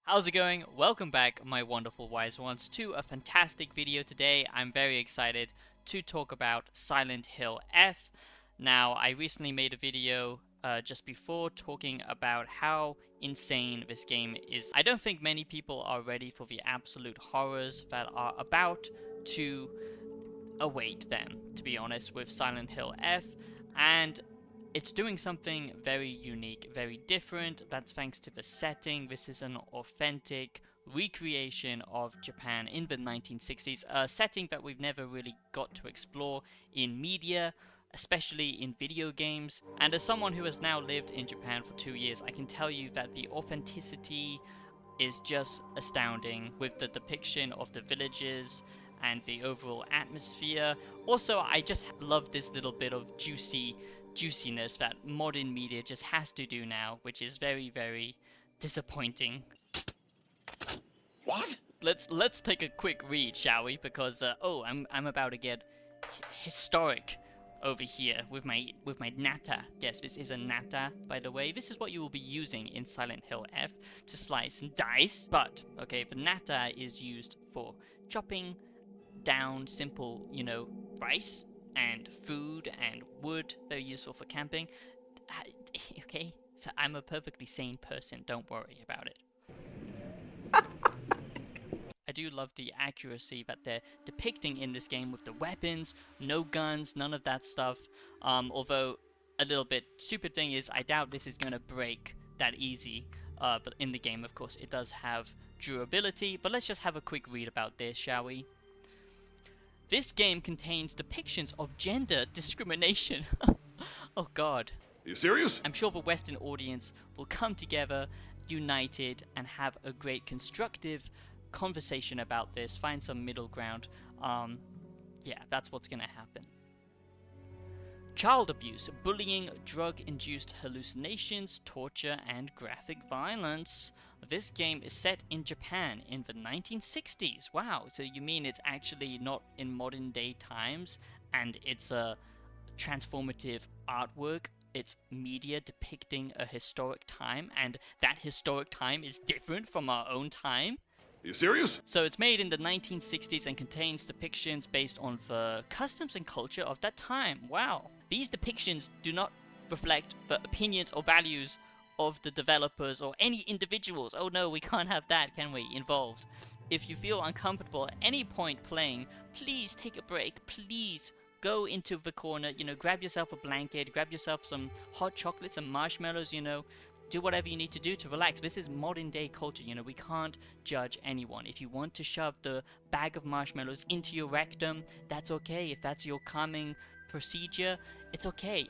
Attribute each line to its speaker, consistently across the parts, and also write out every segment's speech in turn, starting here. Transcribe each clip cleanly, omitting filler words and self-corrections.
Speaker 1: How's it going? Welcome back, my wonderful wise ones, to a fantastic video today. I'm very excited to talk about Silent Hill F. Now, I recently made a video just before talking about how insane this game is. I don't think many people are ready for the absolute horrors that are about to await them, to be honest, with Silent Hill F. And it's doing something very unique, very different. That's thanks to the setting. This is an authentic recreation of Japan in the 1960s, a setting that we've never really got to explore in media, especially in video games. And as someone who has now lived in Japan for 2 years, I can tell you that the authenticity is just astounding with the depiction of the villages and the overall atmosphere. Also, I just love this little bit of juiciness that modern media just has to do now, which is very, very disappointing.
Speaker 2: What?
Speaker 1: Let's take a quick read, shall we? Because I'm about to get historic over here with my nata. Yes, this is a nata, by the way. This is what you will be using in Silent Hill F to slice and dice. But okay, the nata is used for chopping down simple, rice and food and wood. Very useful for camping. Okay, so I'm a perfectly sane person, don't worry about it. I do love the accuracy that they're depicting in this game with the weapons, no guns, none of that stuff. Although a little bit stupid thing is I doubt this is going to break that easy. But in the game, of course, it does have durability. But let's just have a quick read about this, shall we? This game contains depictions of gender discrimination. Oh god.
Speaker 2: Are you serious?
Speaker 1: I'm sure the Western audience will come together, united, and have a great constructive conversation about this, find some middle ground. Yeah, that's what's gonna happen. Child abuse, bullying, drug-induced hallucinations, torture, and graphic violence. This game is set in Japan in the 1960s. Wow, so you mean it's actually not in modern day times, and it's a transformative artwork? It's media depicting a historic time, and that historic time is different from our own time?
Speaker 2: Are you serious?
Speaker 1: So it's made in the 1960s and contains depictions based on the customs and culture of that time. Wow. These depictions do not reflect the opinions or values of the developers or any individuals. Oh no, we can't have that, can we, involved. If you feel uncomfortable at any point playing, please take a break. Please go into the corner, grab yourself a blanket, grab yourself some hot chocolates and marshmallows, do whatever you need to do to relax. This is modern day culture, we can't judge anyone. If you want to shove the bag of marshmallows into your rectum, that's okay. If that's your calming procedure, it's okay.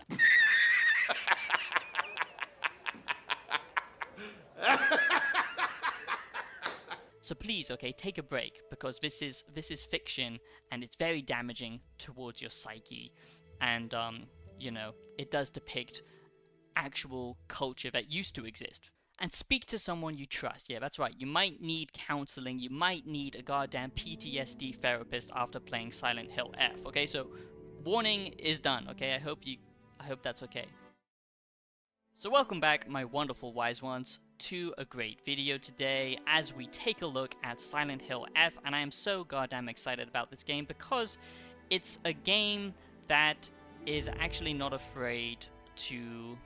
Speaker 1: So please, okay, take a break, because this is fiction, and it's very damaging towards your psyche. And it does depict actual culture that used to exist. And speak to someone you trust. Yeah, that's right. You might need counseling. You might need a goddamn PTSD therapist after playing Silent Hill F. Okay, so warning is done. Okay, I hope that's okay. So welcome back, my wonderful wise ones, to a great video today as we take a look at Silent Hill F. And I am so goddamn excited about this game because it's a game that is actually not afraid to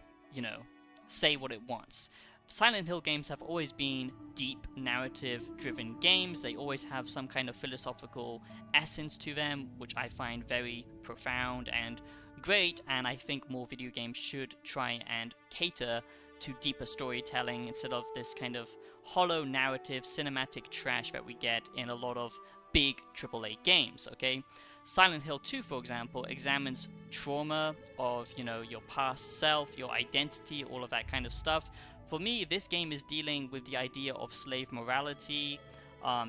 Speaker 1: say what it wants. Silent Hill games have always been deep, narrative-driven games. They always have some kind of philosophical essence to them, which I find very profound and great, and I think more video games should try and cater to deeper storytelling instead of this kind of hollow narrative, cinematic trash that we get in a lot of big AAA games, okay? Silent Hill 2, for example, examines trauma of, your past self, your identity, all of that kind of stuff. For me, this game is dealing with the idea of slave morality.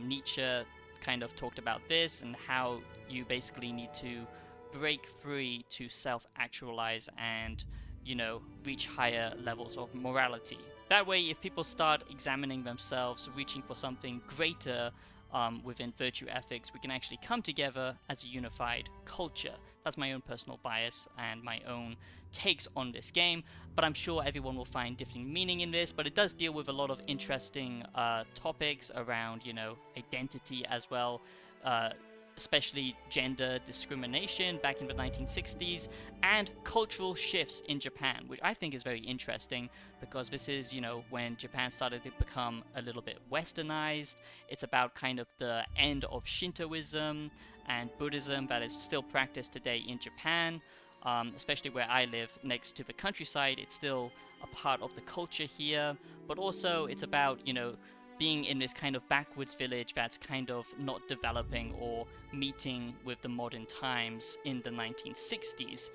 Speaker 1: Nietzsche kind of talked about this and how you basically need to break free to self-actualize and, reach higher levels of morality. That way, if people start examining themselves, reaching for something greater, within virtue ethics, we can actually come together as a unified culture. That's my own personal bias and my own takes on this game, but I'm sure everyone will find different meaning in this. But it does deal with a lot of interesting topics around, identity as well, especially gender discrimination back in the 1960s, and cultural shifts in Japan, which I think is very interesting because this is, when Japan started to become a little bit westernized. It's about kind of the end of Shintoism and Buddhism that is still practiced today in Japan, especially where I live next to the countryside. It's still a part of the culture here, but also it's about, being in this kind of backwoods village that's kind of not developing or meeting with the modern times in the 1960s.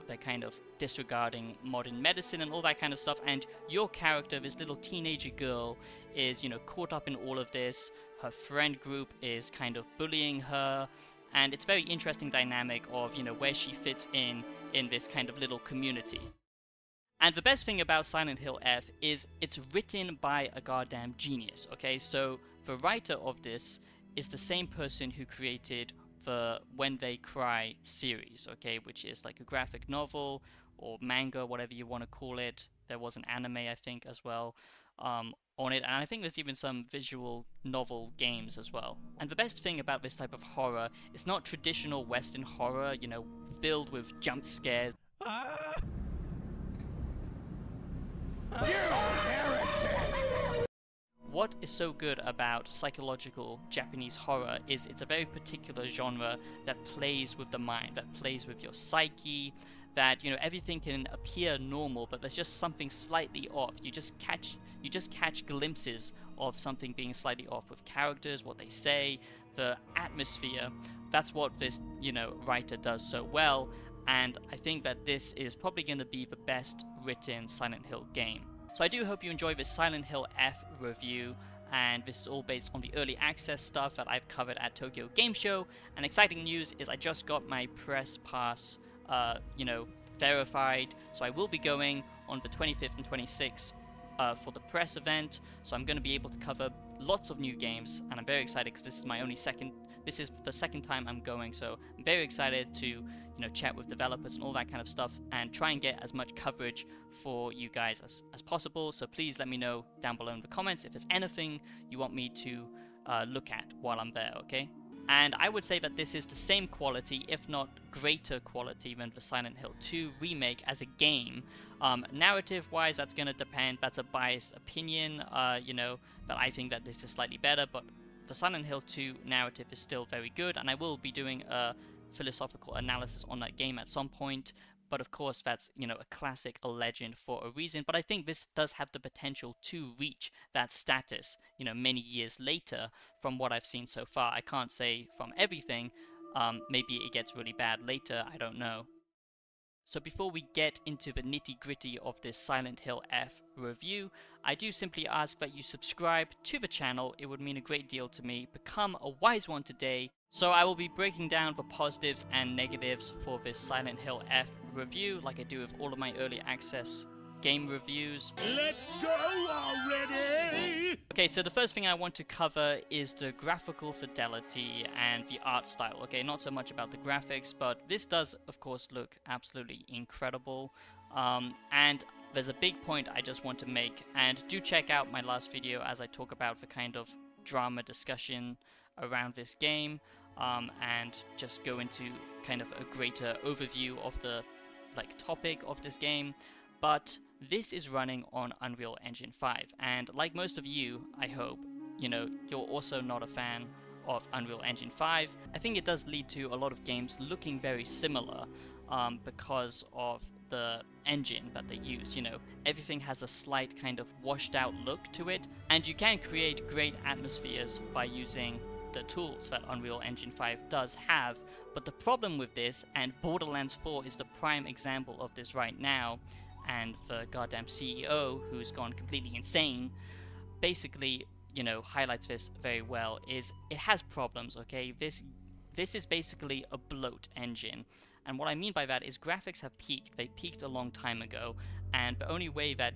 Speaker 1: They're kind of disregarding modern medicine and all that kind of stuff. And your character, this little teenager girl, is, caught up in all of this. Her friend group is kind of bullying her. And it's a very interesting dynamic of, where she fits in this kind of little community. And the best thing about Silent Hill F is it's written by a goddamn genius, okay? So the writer of this is the same person who created the When They Cry series, okay? Which is like a graphic novel or manga, whatever you want to call it. There was an anime, I think, as well, on it. And I think there's even some visual novel games as well. And the best thing about this type of horror is not traditional Western horror, filled with jump scares. What is so good about psychological Japanese horror is it's a very particular genre that plays with the mind, that plays with your psyche, that everything can appear normal, but there's just something slightly off. You just catch glimpses of something being slightly off with characters, what they say, the atmosphere. That's what this writer does so well. And I think that this is probably going to be the best written Silent Hill game. So I do hope you enjoy this Silent Hill F review, and this is all based on the early access stuff that I've covered at Tokyo Game Show. And exciting news is I just got my press pass, verified, so I will be going on the 25th and 26th for the press event. So I'm going to be able to cover lots of new games, and I'm very excited because this is the second time I'm going, so I'm very excited to chat with developers and all that kind of stuff and try and get as much coverage for you guys as possible. So please let me know down below in the comments if there's anything you want me to look at while I'm there, okay? And I would say that this is the same quality, if not greater quality, than the Silent Hill 2 remake as a game. Narrative-wise, that's going to depend. That's a biased opinion, that I think that this is slightly better, but the Silent Hill 2 narrative is still very good, and I will be doing a philosophical analysis on that game at some point. But of course, that's a classic, a legend for a reason. But I think this does have the potential to reach that status, many years later. From what I've seen so far, I can't say from everything. Maybe it gets really bad later. I don't know. So before we get into the nitty-gritty of this Silent Hill F review, I do simply ask that you subscribe to the channel. It would mean a great deal to me. Become a wise one today. So I will be breaking down the positives and negatives for this Silent Hill F review, like I do with all of my early access game reviews.
Speaker 3: Let's go already!
Speaker 1: Okay, so the first thing I want to cover is the graphical fidelity and the art style. Okay, not so much about the graphics, but this does, of course, look absolutely incredible. And there's a big point I just want to make, and do check out my last video as I talk about the kind of drama discussion around this game, and just go into kind of a greater overview of the topic of this game. But this is running on Unreal Engine 5, and like most of you, I hope, you're also not a fan of Unreal Engine 5. I think it does lead to a lot of games looking very similar because of the engine that they use. Everything has a slight kind of washed out look to it, and you can create great atmospheres by using the tools that Unreal Engine 5 does have. But the problem with this, and Borderlands 4 is the prime example of this right now, and the goddamn CEO, who's gone completely insane, basically, highlights this very well, is it has problems, okay? This is basically a bloat engine. And what I mean by that is graphics have peaked. They peaked a long time ago, and the only way that,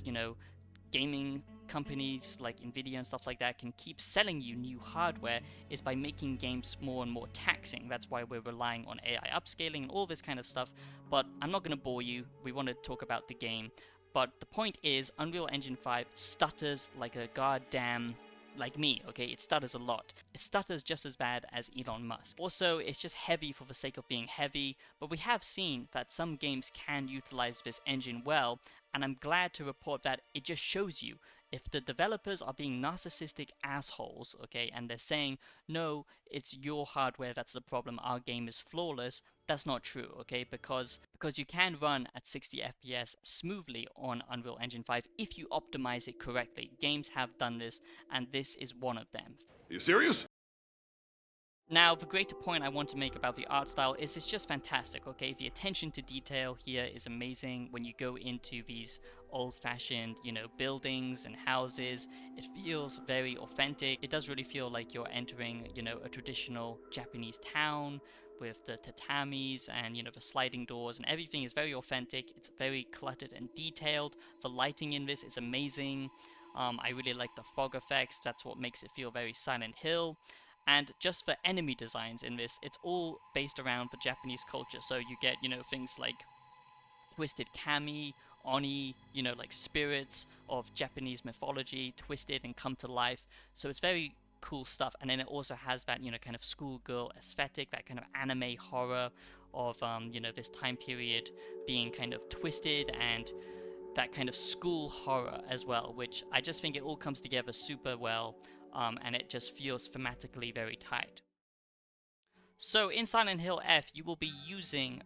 Speaker 1: gaming companies like Nvidia and stuff like that can keep selling you new hardware is by making games more and more taxing. That's why we're relying on AI upscaling and all this kind of stuff. But I'm not going to bore you. We want to talk about the game. But the point is, Unreal Engine 5 stutters like a goddamn, like me, okay? It stutters a lot. It stutters just as bad as Elon Musk. Also, it's just heavy for the sake of being heavy, but we have seen that some games can utilize this engine well, and I'm glad to report that it just shows you if the developers are being narcissistic assholes, okay, and they're saying, no, it's your hardware that's the problem, our game is flawless, that's not true, okay, because you can run at 60 FPS smoothly on Unreal Engine 5 if you optimize it correctly. Games have done this, and this is one of them.
Speaker 2: Are you serious?
Speaker 1: Now, the greater point I want to make about the art style is it's just fantastic, okay? The attention to detail here is amazing. When you go into these old-fashioned, buildings and houses, it feels very authentic. It does really feel like you're entering, a traditional Japanese town with the tatamis and, the sliding doors, and everything is very authentic. It's very cluttered and detailed. The lighting in this is amazing. I really like the fog effects. That's what makes it feel very Silent Hill. And just for enemy designs in this, it's all based around the Japanese culture. So you get, things like twisted kami, oni, like spirits of Japanese mythology, twisted and come to life. So it's very cool stuff. And then it also has that, kind of schoolgirl aesthetic, that kind of anime horror of, this time period being kind of twisted, and that kind of school horror as well, which I just think it all comes together super well. And it just feels thematically very tight. So in Silent Hill F, you will be using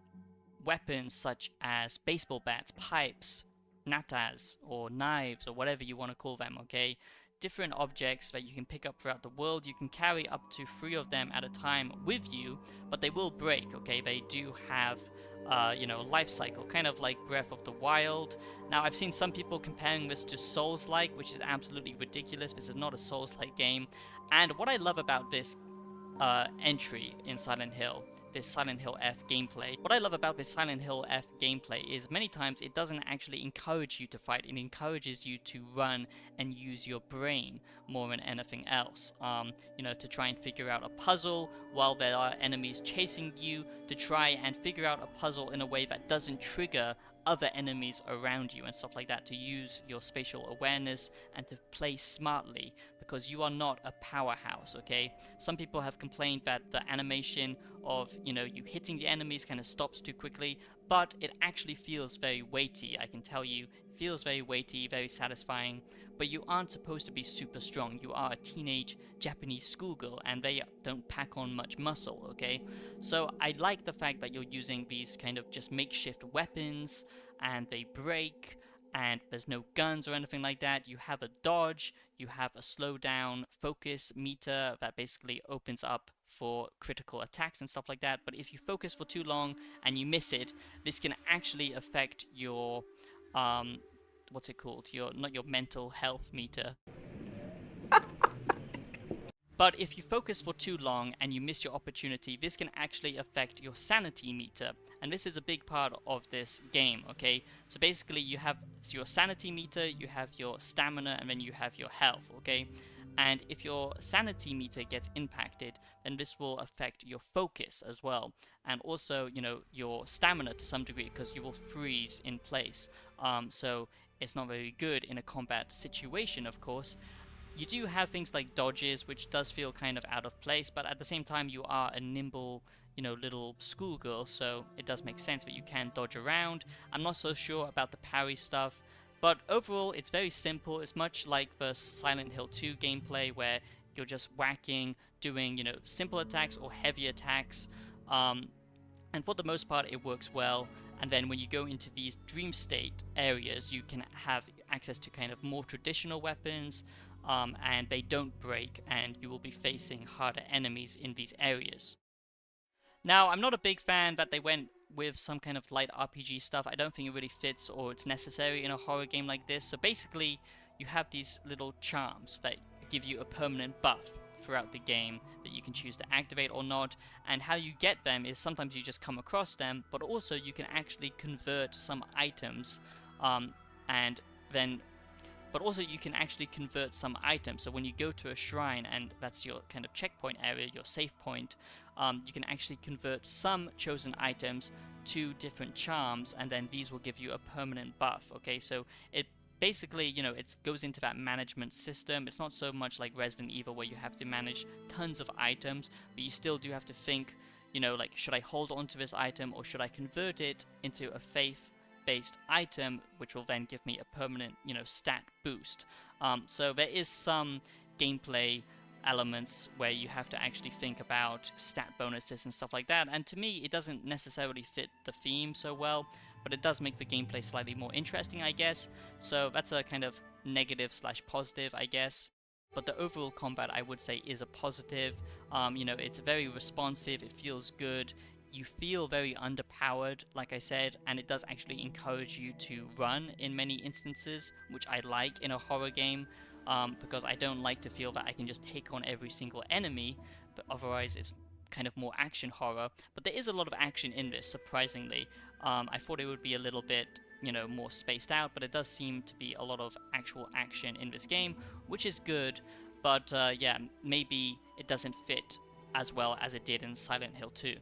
Speaker 1: weapons such as baseball bats, pipes, natas, or knives, or whatever you want to call them, okay? Different objects that you can pick up throughout the world. You can carry up to 3 of them at a time with you, but they will break, okay? They do have a life cycle, kind of like Breath of the Wild. Now, I've seen some people comparing this to Souls-like, which is absolutely ridiculous. This is not a Souls-like game. And what I love about this entry in Silent Hill, this Silent Hill F gameplay. What I love about this Silent Hill F gameplay is many times it doesn't actually encourage you to fight. It encourages you to run and use your brain more than anything else. To try and figure out a puzzle while there are enemies chasing you, to try and figure out a puzzle in a way that doesn't trigger other enemies around you and stuff like that, to use your spatial awareness and to play smartly, because you are not a powerhouse, okay? Some people have complained that the animation of, you hitting the enemies kind of stops too quickly, but it actually feels very weighty, I can tell you. It feels very weighty, very satisfying, but you aren't supposed to be super strong. You are a teenage Japanese schoolgirl, and they don't pack on much muscle, okay? So I like the fact that you're using these kind of just makeshift weapons, and they break, and there's no guns or anything like that. You have a dodge, you have a slow down focus meter that basically opens up for critical attacks and stuff like that. But if you focus for too long and you miss it, this can actually affect your what's it called? Not your mental health meter. But if you focus for too long and you miss your opportunity, this can actually affect your sanity meter. And this is a big part of this game, okay? So basically you have your sanity meter, you have your stamina, and then you have your health, okay? And if your sanity meter gets impacted, then this will affect your focus as well. And also, your stamina to some degree, because you will freeze in place. So it's not very good in a combat situation, of course. You do have things like dodges, which does feel kind of out of place, but at the same time you are a nimble, little schoolgirl, so it does make sense that you can dodge around. I'm not so sure about the parry stuff, but overall it's very simple. It's much like the Silent Hill 2 gameplay, where you're just whacking, doing, simple attacks or heavy attacks, and for the most part it works well. And then when you go into these dream state areas, you can have access to kind of more traditional weapons, and they don't break, and you will be facing harder enemies in these areas. Now, I'm not a big fan that they went with some kind of light RPG stuff. I don't think it really fits or it's necessary in a horror game like this. So basically, you have these little charms that give you a permanent buff throughout the game that you can choose to activate or not, and how you get them is sometimes you just come across them, but also you can actually convert some items, and then but also you can actually convert some items. So when you go to a shrine, and that's your kind of checkpoint area, your save point, you can actually convert some chosen items to different charms, and then these will give you a permanent buff. Okay, so it basically, it goes into that management system. It's not so much like Resident Evil where you have to manage tons of items, but you still do have to think, like, should I hold on to this item or should I convert it into a faith-based item, which will then give me a permanent, stat boost. So there is some gameplay elements where you have to actually think about stat bonuses and stuff like that, and to me it doesn't necessarily fit the theme so well, but it does make the gameplay slightly more interesting, I guess. So that's a kind of negative slash positive, I guess. But the overall combat, I would say, is a positive. It's very responsive, it feels good, you feel very underpowered, like I said, and it does actually encourage you to run in many instances, which I like in a horror game. Because I don't like to feel that I can just take on every single enemy, but otherwise it's kind of more action horror. But there is a lot of action in this, surprisingly. I thought it would be a little bit, more spaced out, but it does seem to be a lot of actual action in this game, which is good, but yeah, maybe it doesn't fit as well as it did in Silent Hill 2.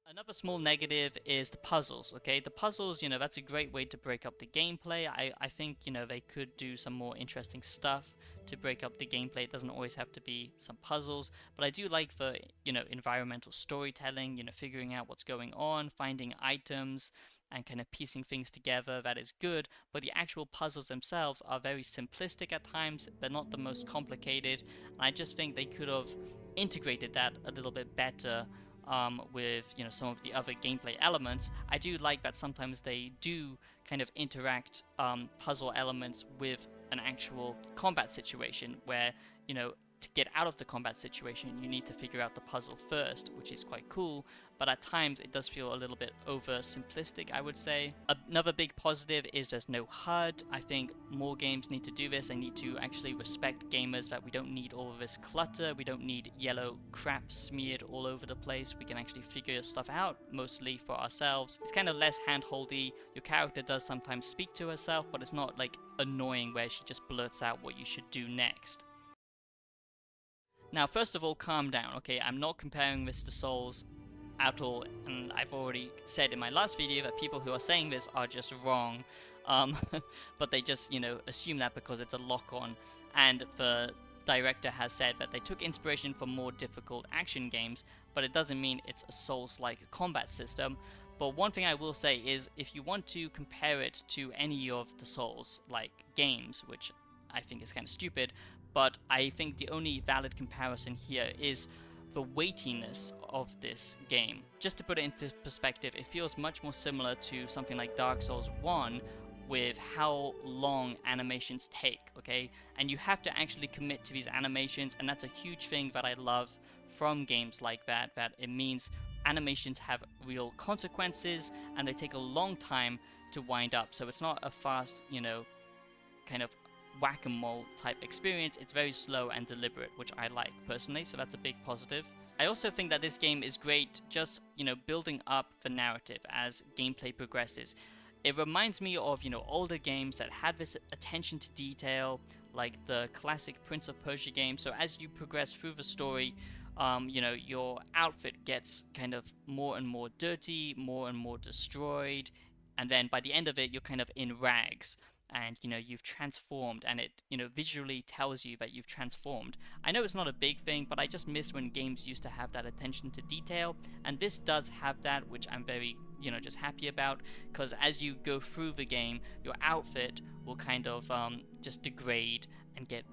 Speaker 1: Another small negative is the puzzles, okay? The puzzles, that's a great way to break up the gameplay. I think, they could do some more interesting stuff to break up the gameplay. It doesn't always have to be some puzzles, but I do like the, environmental storytelling, figuring out what's going on, finding items, and kind of piecing things together. That is good, but the actual puzzles themselves are very simplistic at times. They're not the most complicated, and I just think they could have integrated that a little bit better with some of the other gameplay elements. I do like that sometimes they do kind of interact puzzle elements with an actual combat situation where to get out of the combat situation you need to figure out the puzzle first, which is quite cool, but at times it does feel a little bit over simplistic, I would say. Another big positive is there's no HUD. I think more games need to do this. They need to actually respect gamers, that we don't need all of this clutter, we don't need yellow crap smeared all over the place. We can actually figure stuff out mostly for ourselves. It's kind of less hand-holdy. Your character does sometimes speak to herself, but it's not like annoying where she just blurts out what you should do next. Now, first of all, calm down, okay? I'm not comparing this to Souls at all, and I've already said in my last video that people who are saying this are just wrong, but they just, assume that because it's a lock-on, and the director has said that they took inspiration from more difficult action games, but it doesn't mean it's a Souls-like combat system. But one thing I will say is, if you want to compare it to any of the Souls-like games, which I think is kind of stupid, but I think the only valid comparison here is the weightiness of this game. Just to put it into perspective, it feels much more similar to something like Dark Souls 1 with how long animations take, okay? And you have to actually commit to these animations, and that's a huge thing that I love from games like that it means animations have real consequences and they take a long time to wind up. So it's not a fast, kind of whack-a-mole type experience. It's very slow and deliberate, which I like personally, so that's a big positive. I also think that this game is great just, building up the narrative as gameplay progresses. It reminds me of, older games that had this attention to detail, like the classic Prince of Persia game. So as you progress through the story, your outfit gets kind of more and more dirty, more and more destroyed, and then by the end of it, you're kind of in rags. And you've transformed, and it visually tells you that you've transformed. I know it's not a big thing, but I just miss when games used to have that attention to detail, and this does have that, which I'm very just happy about, because as you go through the game, your outfit will kind of just degrade and get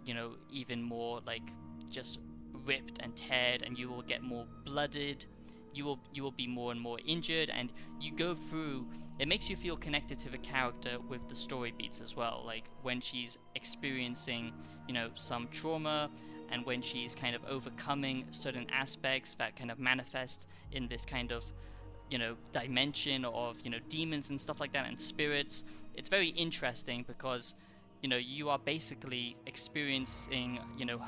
Speaker 1: even more like just ripped and teared, and you will get more blooded. You will be more and more injured, and you go through. It makes you feel connected to the character with the story beats as well, like when she's experiencing some trauma, and when she's kind of overcoming certain aspects that kind of manifest in this kind of dimension of demons and stuff like that, and spirits. It's very interesting because you are basically experiencing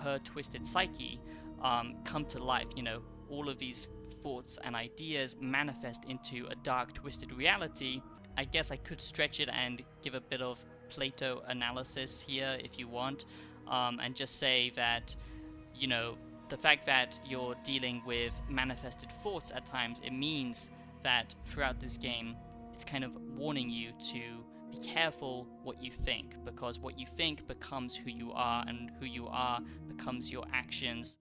Speaker 1: her twisted psyche come to life. All of these thoughts and ideas manifest into a dark, twisted reality. I guess I could stretch it and give a bit of Plato analysis here if you want, and just say that, you know, the fact that you're dealing with manifested thoughts at times, it means that throughout this game, it's kind of warning you to be careful what you think, because what you think becomes who you are, and who you are becomes your actions.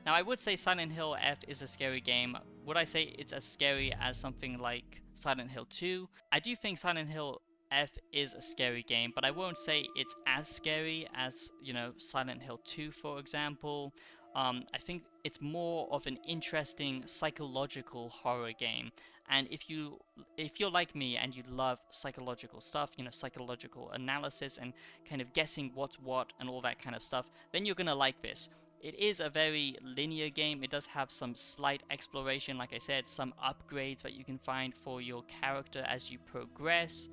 Speaker 1: Now, I would say Silent Hill F is a scary game. Would I say it's as scary as something like Silent Hill 2? I do think Silent Hill F is a scary game, but I won't say it's as scary as, you know, Silent Hill 2, for example. I think it's more of an interesting psychological horror game. And if you're like me and you love psychological stuff, you know, psychological analysis and kind of guessing what's what and all that kind of stuff, then you're gonna like this. It is a very linear game. It does have some slight exploration, like I said, some upgrades that you can find for your character as you progress,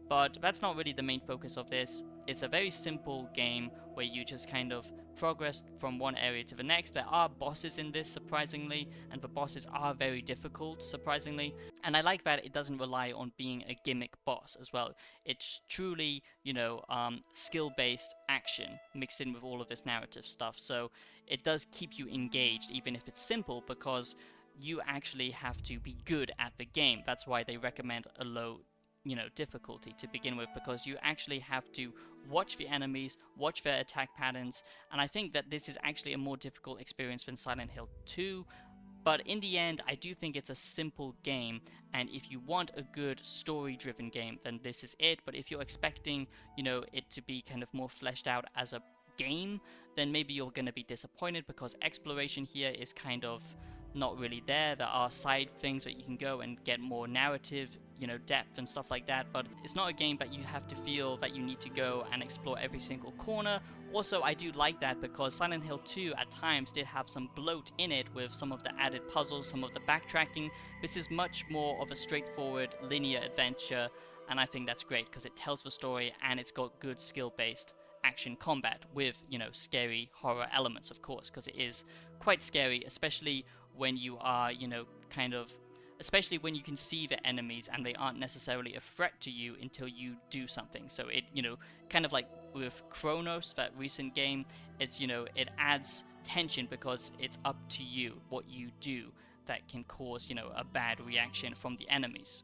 Speaker 1: but that's not really the main focus of this. It's a very simple game where you just kind of progress from one area to the next. There are bosses in this, surprisingly, and the bosses are very difficult, surprisingly. And I like that it doesn't rely on being a gimmick boss as well. It's truly, you know, skill-based action mixed in with all of this narrative stuff. So it does keep you engaged, even if it's simple, because you actually have to be good at the game. That's why they recommend a low, you know, difficulty to begin with, because you actually have to watch the enemies, watch their attack patterns, and I think that this is actually a more difficult experience than Silent Hill 2. But in the end, I do think it's a simple game, and if you want a good story-driven game, then this is it. But if you're expecting, you know, it to be kind of more fleshed out as a game, then maybe you're going to be disappointed, because exploration here is kind of not really there. There are side things that you can go and get more narrative, you know, depth and stuff like that, but it's not a game that you have to feel that you need to go and explore every single corner. Also, I do like that, because Silent Hill 2 at times did have some bloat in it with some of the added puzzles, some of the backtracking. This is much more of a straightforward linear adventure, and I think that's great because it tells the story and it's got good skill-based action combat with, you know, scary horror elements, of course, because it is quite scary, especially when you are, you know, kind of, especially when you can see the enemies and they aren't necessarily a threat to you until you do something. So it, you know, kind of like with Chronos, that recent game, it's, you know, it adds tension because it's up to you what you do that can cause, you know, a bad reaction from the enemies.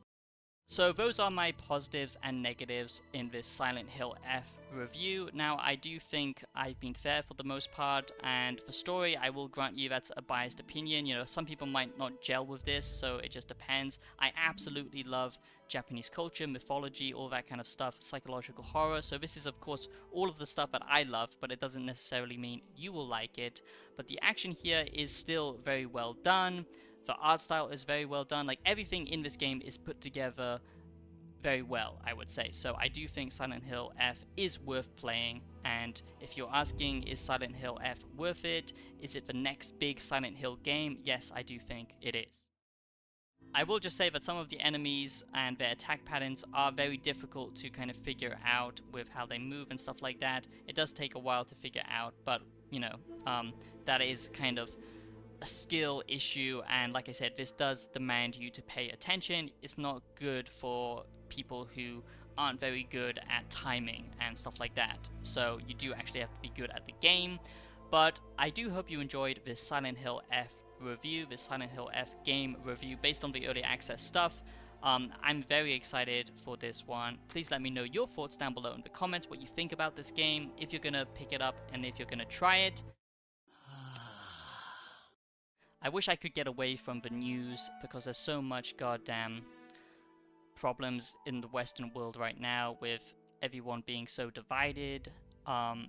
Speaker 1: So those are my positives and negatives in this Silent Hill F review. Now, I do think I've been fair for the most part, and the story, I will grant you that's a biased opinion. You know, some people might not gel with this, so it just depends. I absolutely love Japanese culture, mythology, all that kind of stuff, psychological horror. So this is, of course, all of the stuff that I love, but it doesn't necessarily mean you will like it. But the action here is still very well done. The art style is very well done. Like, everything in this game is put together very well, I would say. So I do think Silent Hill F is worth playing, and if you're asking, is Silent Hill F worth it? Is it the next big Silent Hill game? Yes, I do think it is. I will just say that some of the enemies and their attack patterns are very difficult to kind of figure out with how they move and stuff like that. It does take a while to figure out, but, you know, that is kind of a skill issue, and like I said, this does demand you to pay attention. It's not good for people who aren't very good at timing and stuff like that, so you do actually have to be good at the game. But I do hope you enjoyed this Silent Hill F review, this Silent Hill F game review based on the early access stuff. I'm very excited for this one. Please let me know your thoughts down below in the comments, what you think about this game, if you're gonna pick it up and if you're gonna try it. I wish I could get away from the news, because there's so much goddamn problems in the Western world right now with everyone being so divided.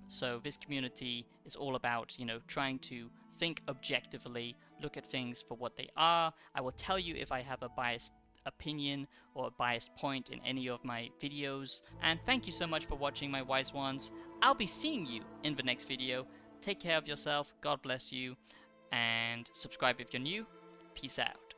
Speaker 1: So this community is all about, you know, trying to think objectively, look at things for what they are. I will tell you if I have a biased opinion or a biased point in any of my videos. And thank you so much for watching, my wise ones. I'll be seeing you in the next video. Take care of yourself, God bless you, and subscribe if you're new. Peace out.